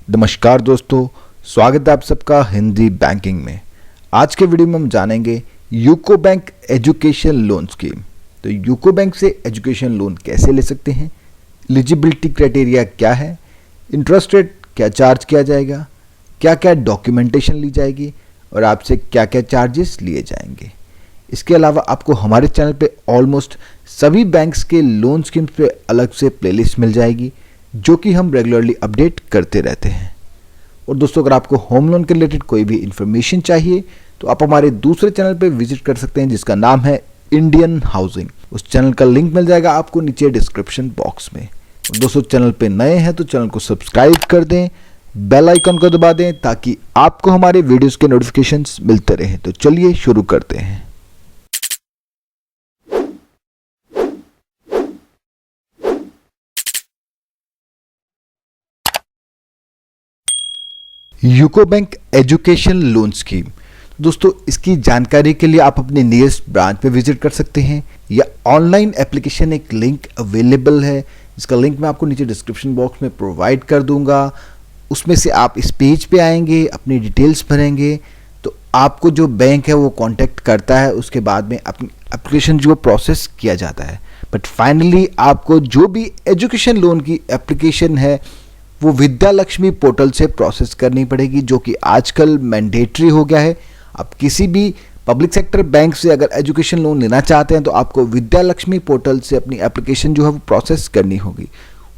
नमस्कार दोस्तों, स्वागत है आप सबका हिंदी बैंकिंग में। आज के वीडियो में हम जानेंगे UCO bank education loan scheme. तो यूको बैंक से एजुकेशन लोन कैसे ले सकते हैं, एलिजिबिलिटी क्राइटेरिया क्या है, इंटरेस्ट रेट क्या चार्ज किया जाएगा, क्या क्या डॉक्यूमेंटेशन ली जाएगी और आपसे क्या क्या चार्जेस लिए जाएंगे। इसके अलावा आपको हमारे चैनल पे ऑलमोस्ट सभी बैंक्स के लोन स्कीम्स पे अलग से प्लेलिस्ट मिल जाएगी जो कि हम रेगुलरली अपडेट करते रहते हैं। और दोस्तों, अगर आपको होम लोन के रिलेटेड कोई भी इंफॉर्मेशन चाहिए तो आप हमारे दूसरे चैनल पे विजिट कर सकते हैं जिसका नाम है इंडियन हाउसिंग। उस चैनल का लिंक मिल जाएगा आपको नीचे डिस्क्रिप्शन बॉक्स में। और दोस्तों, चैनल पे नए हैं तो चैनल को सब्सक्राइब कर दें, बेल आइकन को दबा दें ताकि आपको हमारे वीडियोस के नोटिफिकेशंस मिलते रहें। तो चलिए शुरू करते हैं। UCO bank education loan scheme. दोस्तों, इसकी जानकारी के लिए आप अपने नियरेस्ट ब्रांच पे विजिट कर सकते हैं या ऑनलाइन एप्लीकेशन एक लिंक अवेलेबल है जिसका लिंक मैं आपको नीचे डिस्क्रिप्शन बॉक्स में प्रोवाइड कर दूंगा। उसमें से आप इस पेज पे आएंगे, अपनी डिटेल्स भरेंगे तो आपको जो बैंक है वो कांटेक्ट करता है। उसके बाद में अपनी एप्लीकेशन जो प्रोसेस किया जाता है। बट फाइनली आपको जो भी एजुकेशन लोन की एप्लीकेशन है वो विद्या लक्ष्मी पोर्टल से प्रोसेस करनी पड़ेगी, जो कि आजकल मैंडेटरी हो गया है। आप किसी भी पब्लिक सेक्टर बैंक से अगर एजुकेशन लोन लेना चाहते हैं तो आपको विद्या लक्ष्मी पोर्टल से अपनी एप्लीकेशन जो है वो प्रोसेस करनी होगी।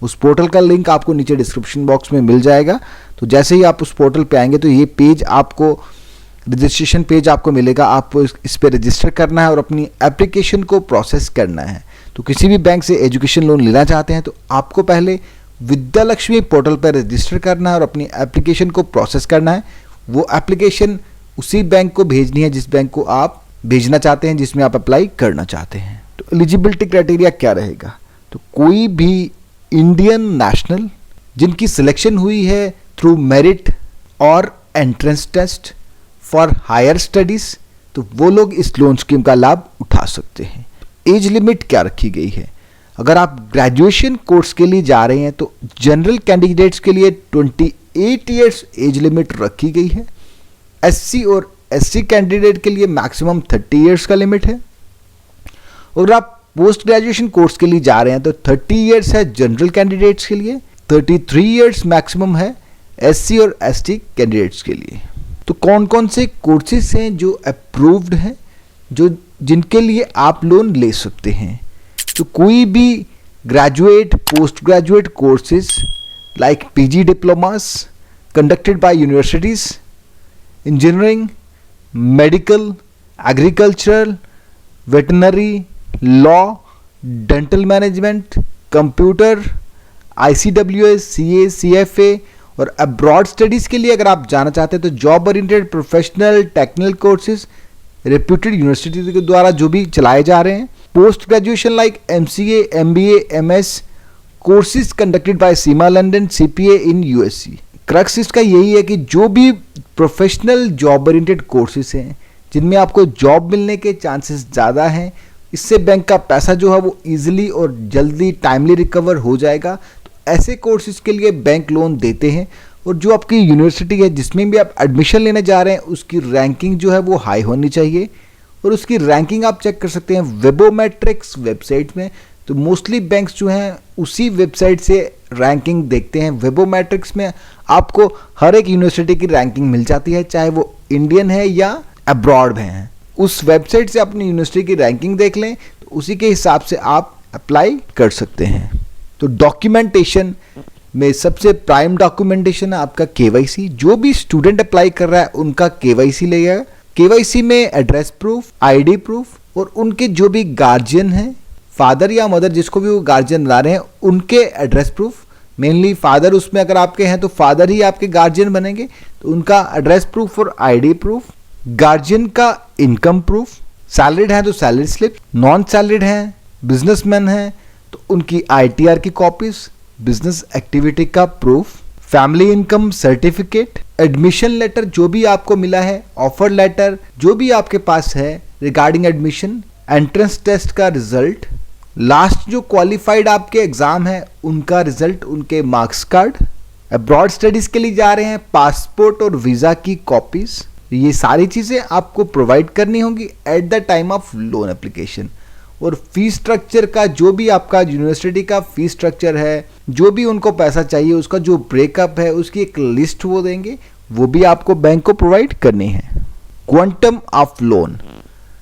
उस पोर्टल का लिंक आपको नीचे डिस्क्रिप्शन बॉक्स में मिल जाएगा। तो जैसे ही आप उस पोर्टल पे आएंगे तो ये पेज आपको रजिस्ट्रेशन पेज आपको मिलेगा। आपको इस पर रजिस्टर करना है और अपनी एप्लीकेशन को प्रोसेस करना है। तो किसी भी बैंक से एजुकेशन लोन लेना चाहते हैं तो आपको पहले विद्या लक्ष्मी पोर्टल पर रजिस्टर करना है और अपनी एप्लीकेशन को प्रोसेस करना है। वो एप्लीकेशन उसी बैंक को भेजनी है जिस बैंक को आप भेजना चाहते हैं, जिसमें आप अप्लाई करना चाहते हैं। तो एलिजिबिलिटी क्राइटेरिया क्या रहेगा? तो कोई भी इंडियन नेशनल जिनकी सिलेक्शन हुई है थ्रू मेरिट और entrance test for higher studies, तो वो लोग इस लोन स्कीम का लाभ उठा सकते हैं। एज लिमिट क्या रखी गई है? अगर आप ग्रेजुएशन कोर्स के लिए जा रहे हैं तो जनरल कैंडिडेट्स के लिए 28 इयर्स एज लिमिट रखी गई है। एससी और एससी कैंडिडेट के लिए मैक्सिमम 30 इयर्स का लिमिट है। अगर आप पोस्ट ग्रेजुएशन कोर्स के लिए जा रहे हैं तो 30 इयर्स है जनरल कैंडिडेट्स के लिए, 33 इयर्स मैक्सिमम है एससी और एसटी कैंडिडेट्स के लिए। तो कौन कौन से कोर्सेज हैं जो अप्रूव्ड हैं, जो जिनके लिए आप लोन ले सकते हैं? तो कोई भी graduate post graduate courses like PG diplomas conducted by universities, engineering, medical, agricultural, veterinary, law, dental management, computer, ICWS, CA, CFA और अब्रॉड स्टडीज के लिए अगर आप जाना चाहते हैं तो job oriented professional technical courses reputed university के द्वारा जो भी चलाए जा रहे हैं। Post graduation like MCA, MBA, MS courses conducted by CIMA London, CPA in USC. Crux इसका यही है कि जो भी प्रोफेशनल जॉब ओरिएंटेड कोर्सेज हैं जिनमें आपको जॉब मिलने के चांसेस ज़्यादा हैं, इससे बैंक का पैसा जो है वो इजीली और जल्दी टाइमली रिकवर हो जाएगा। तो ऐसे कोर्सेज के लिए बैंक लोन देते हैं। और जो आपकी यूनिवर्सिटी है जिसमें भी आप एडमिशन लेने जा रहे हैं उसकी रैंकिंग जो है वो हाई होनी चाहिए। और उसकी रैंकिंग आप चेक कर सकते हैं वेबोमेट्रिक्स वेबसाइट में। तो मोस्टली बैंक्स जो हैं उसी वेबसाइट से रैंकिंग देखते हैं। वेबोमेट्रिक्स में आपको हर एक यूनिवर्सिटी की रैंकिंग मिल जाती है, चाहे वो इंडियन है या अब्रॉड में है। उस वेबसाइट से अपनी यूनिवर्सिटी की रैंकिंग देख लें तो उसी के हिसाब से आप अप्लाई कर सकते हैं। तो डॉक्यूमेंटेशन में सबसे प्राइम डॉक्यूमेंटेशन है आपका केवाईसी। जो भी स्टूडेंट अप्लाई कर रहा है उनका केवाईसी लगेगा। केवाईसी में एड्रेस प्रूफ, आईडी प्रूफ और उनके जो भी गार्जियन हैं, फादर या मदर जिसको भी वो गार्जियन बना रहे हैं, उनके एड्रेस प्रूफ। मेनली फादर उसमें अगर आपके हैं तो फादर ही आपके गार्जियन बनेंगे, तो उनका एड्रेस प्रूफ और आईडी प्रूफ। गार्जियन का इनकम प्रूफ, सैलरीड है तो सैलरी स्लिप, नॉन सैलरीड हैं, बिजनेसमैन हैं तो उनकी आईटीआर की कॉपीज, बिजनेस एक्टिविटी का proof, family income certificate, admission letter जो भी आपको मिला है, ऑफर लेटर जो भी आपके पास है रिगार्डिंग एडमिशन, एंट्रेंस टेस्ट का रिजल्ट, लास्ट जो क्वालिफाइड आपके एग्जाम है उनका रिजल्ट, उनके मार्क्स कार्ड, अब्रॉड स्टडीज के लिए जा रहे हैं, पासपोर्ट और वीजा की कॉपीज, ये सारी चीजें आपको प्रोवाइड करनी होंगी at the time of loan application. और फीस स्ट्रक्चर का जो भी आपका यूनिवर्सिटी का फीस स्ट्रक्चर है, जो भी उनको पैसा चाहिए उसका जो ब्रेकअप है उसकी एक लिस्ट वो देंगे, वो भी आपको बैंक को प्रोवाइड करनी है। क्वांटम ऑफ लोन,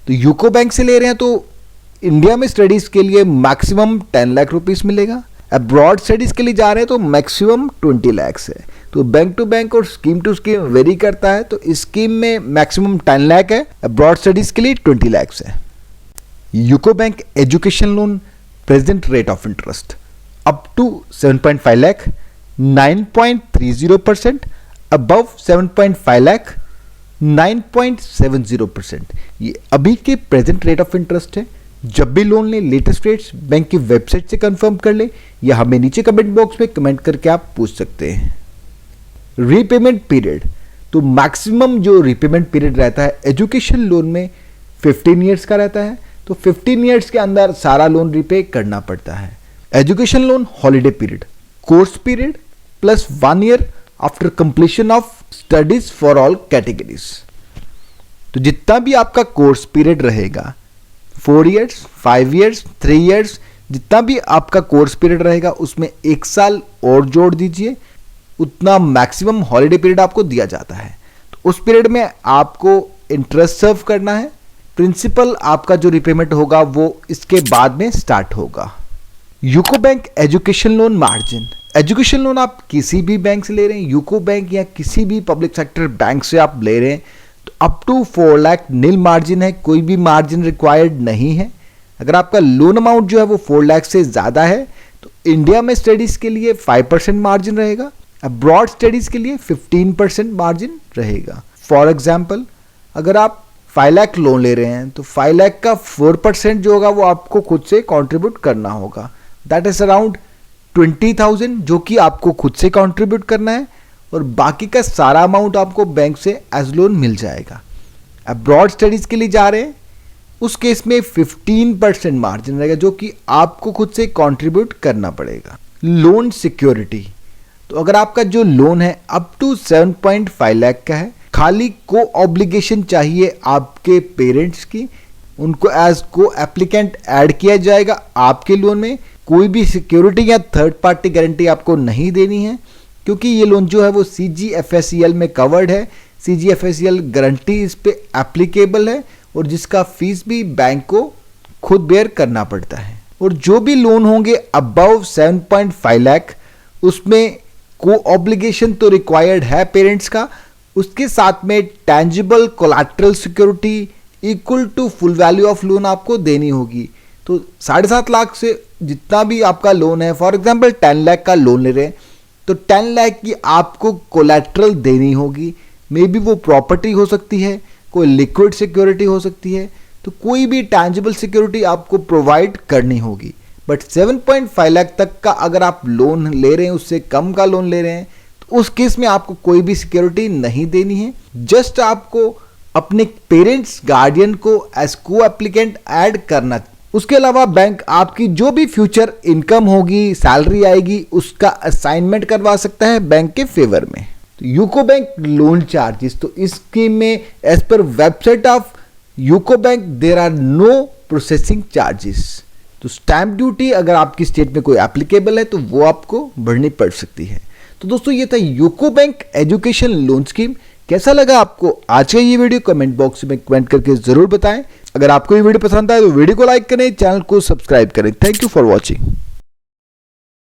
तो यूको बैंक से ले रहे हैं तो इंडिया में स्टडीज के लिए मैक्सिमम 10 लाख रुपीस मिलेगा। अब्रॉड स्टडीज के लिए जा रहे हैं तो मैक्सिमम 20 लाख है। तो बैंक टू बैंक और स्कीम टू स्कीम वेरी करता है। तो इस स्कीम में मैक्सिमम 10 लाख है, अब्रॉड स्टडीज के लिए 20 लाख है। UCO bank education loan present rate of interest up to 7.5 lakh 9.30%, above 7.5 lakh 9.70%। ये अभी के प्रेजेंट रेट ऑफ इंटरेस्ट है। जब भी लोन ले लेटेस्ट रेट्स बैंक की वेबसाइट से कंफर्म कर ले या हमें नीचे कमेंट बॉक्स में कमेंट करके आप पूछ सकते हैं। रीपेमेंट पीरियड, तो मैक्सिमम जो रीपेमेंट पीरियड रहता है एजुकेशन लोन में 15 ईयर्स का रहता है। तो 15 ईयर्स के अंदर सारा लोन रिपे करना पड़ता है। Education loan holiday period, course period plus 1 year after completion of studies for all categories. तो जितना भी आपका कोर्स पीरियड रहेगा 4 ईयर्स, 5 ईयर्स, 3 ईयर्स, जितना भी आपका कोर्स पीरियड रहेगा उसमें 1 साल और जोड़ दीजिए, उतना मैक्सिमम हॉलीडे पीरियड आपको दिया जाता है। तो उस पीरियड में आपको इंटरेस्ट सर्व करना है। प्रिंसिपल आपका जो रिपेमेंट होगा वो इसके बाद में स्टार्ट होगा। UCO bank education loan margin, education loan आप किसी भी बैंक से ले रहे हैं, यूको बैंक या किसी भी पब्लिक सेक्टर बैंक से आप ले रहे हैं तो up to 4 lakh nil margin है, कोई भी मार्जिन रिक्वायर्ड नहीं है। अगर आपका लोन अमाउंट जो है वो 4 लाख से ज़्यादा है तो इंडिया में स्टडीज़ के लिए 5% मार्जिन रहेगा, अब्रॉड स्टडीज़ के लिए 15% मार्जिन रहेगा। फॉर एग्जाम्पल अगर आप 5 लाख लोन ले रहे हैं तो 5 लाख का 4% जो होगा वो आपको खुद से कंट्रीब्यूट करना होगा, दैट इज अराउंड 20,000 जो कि आपको खुद से कंट्रीब्यूट करना है और बाकी का सारा अमाउंट आपको बैंक से एज लोन मिल जाएगा। अब्रॉड स्टडीज के लिए जा रहे हैं उस केस में 15% मार्जिन रहेगा जो कि आपको खुद से कंट्रीब्यूट करना पड़ेगा। लोन सिक्योरिटी, तो अगर आपका जो लोन है अप टू 7.5 लाख का है, खाली को ऑब्लिगेशन चाहिए आपके पेरेंट्स की, उनको एज को एप्लीकेंट ऐड किया जाएगा आपके लोन में। कोई भी सिक्योरिटी या थर्ड पार्टी गारंटी आपको नहीं देनी है क्योंकि ये लोन जो है वो CGFSEL में कवर्ड है। CGFSEL गारंटी इस पे एप्लीकेबल है और जिसका फीस भी बैंक को खुद बेयर करना पड़ता है। और जो भी लोन होंगे अबव 7.5 लाख उसमें को ऑब्लिगेशन तो रिक्वायर्ड है पेरेंट्स का, उसके साथ में tangible collateral security equal to full value of loan आपको देनी होगी। तो 7.5 लाख से जितना भी आपका लोन है, फॉर एग्जांपल 10 लाख का लोन ले रहे हैं तो 10 लाख की आपको कोलैटरल देनी होगी। मे बी वो प्रॉपर्टी हो सकती है, कोई लिक्विड सिक्योरिटी हो सकती है, तो कोई भी टेंजिबल सिक्योरिटी आपको प्रोवाइड करनी होगी। बट 7.5 लाख तक का अगर आप लोन ले रहे हैं, उससे कम का लोन ले रहे हैं तो उस केस में आपको कोई भी सिक्योरिटी नहीं देनी है। जस्ट आपको अपने पेरेंट्स गार्डियन को एज को एप्लीकेंट ऐड करना। उसके अलावा बैंक आपकी जो भी फ्यूचर इनकम होगी, सैलरी आएगी, उसका असाइनमेंट करवा सकता है बैंक के फेवर में। तो यूको बैंक लोन चार्जेस, तो इस स्कीम में as per website of UCO bank there are no processing charges. तो स्टैंप ड्यूटी अगर आपकी स्टेट में कोई एप्लीकेबल है तो वो आपको भरनी पड़ सकती है। तो दोस्तों ये था UCO bank education loan scheme. कैसा लगा आपको आज का ये वीडियो, कमेंट बॉक्स में कमेंट करके जरूर बताएं। अगर आपको ये वीडियो पसंद आए तो वीडियो को लाइक करें, चैनल को सब्सक्राइब करें। Thank you for watching.